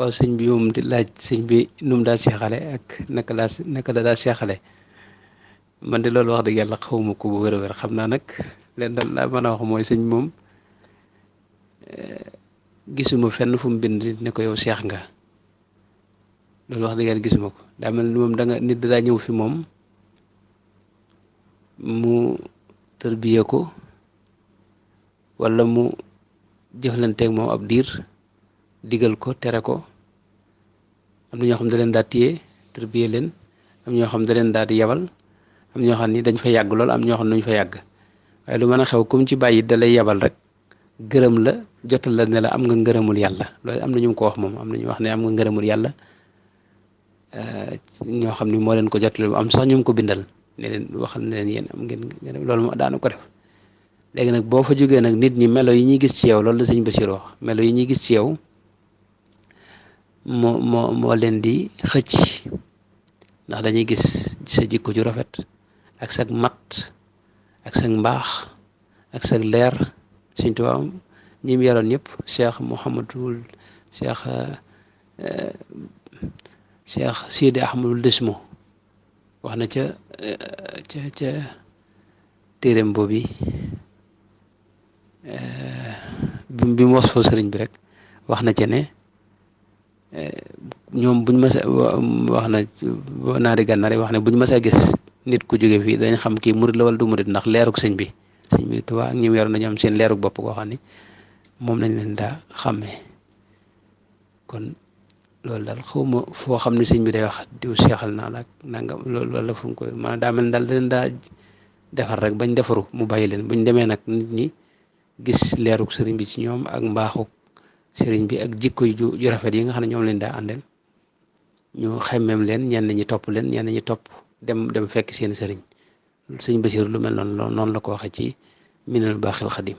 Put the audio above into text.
waaw sëñ bi moom di laaj sëñ bi nu mu daa seexale ak naka la daa seexale man de loolu wax dëgg yàlla xawma ko bu wér a wér xam naa nag leen daal laa mën a wax mooy sëñ moom gisuma fenn fu mu bind ne ko yow seex nga loolu wax dëgg yàlla gisuma ko daa mel ni moom da nga nit daa ñëw fi moom mu tërbiye ko wala mu jëflanteeg moom ab diir digal ko tere ko am na ñoo xam da leen daa téye tërbiye leen am ñoo xam da leen daa di yabal am ñoo xam ni dañ fa yàgg lool am ñoo xam ne duñ fa yàgg waaye lu mën a xew kum ci bàyyi da lay yabal rek gërëm la jotal la ne la am nga ngërëmul yàlla loolu am na ñu ko wax moom am na ñu wax ne am nga ngërëmul yàlla ñoo xam ni moo leen ko jotale bu am sax ñu ko bindal ne leen waxal ne leen yéen am ngeen loolu moo daana ko def léegi nag boo fa jógee nag nit ñi melo yi ñuy gis ci yow loolu la sëñ Basiir wax melo yi ñuy gis ci yow moo leen di xëcc ndax dañuy gis sa jikko ju rafet ak sag mat ak sag mbaax ak sag leer Sëñ Tuubaa ñi mu yaroon ñëpp Cheikh Sidi Ahmadul Desmo wax na ca téeréem boobu bi mu was foo sëriñ bi rek wax na ca ne ñoom buñ mës a wax na naari gànnaar wax ne buñ mës a gis nit ku jóge fii dañ xam kii murit la wala du murit ndax leeruk sëñ bi Tuubaa ak ñi mu yoroon dañu am seen leeruk bopp koo xam ni moom lañ leen daa xàmmee kon loolu daal xawma foo xam ne sëñ bi day wax diw seexal naa la ak nangam loolu wala fu mu koy maanaam daa mel daal da leen daa defar rek bañ defaru mu bàyyi leen buñ demee nag nit ñi gis leeruk sëriñ bi ci ñoom ak mbaaxuk sëriñ bi ak jikko ju rafet yi nga xam ne ñoom leen daa àndal ñu xemmeem leen ñenn ñi topp leen ñenn ñi topp dem fekk seen sëriñ sëñ Basiir lu mel noonu la ko waxee ci Minanul Baaxil Xadim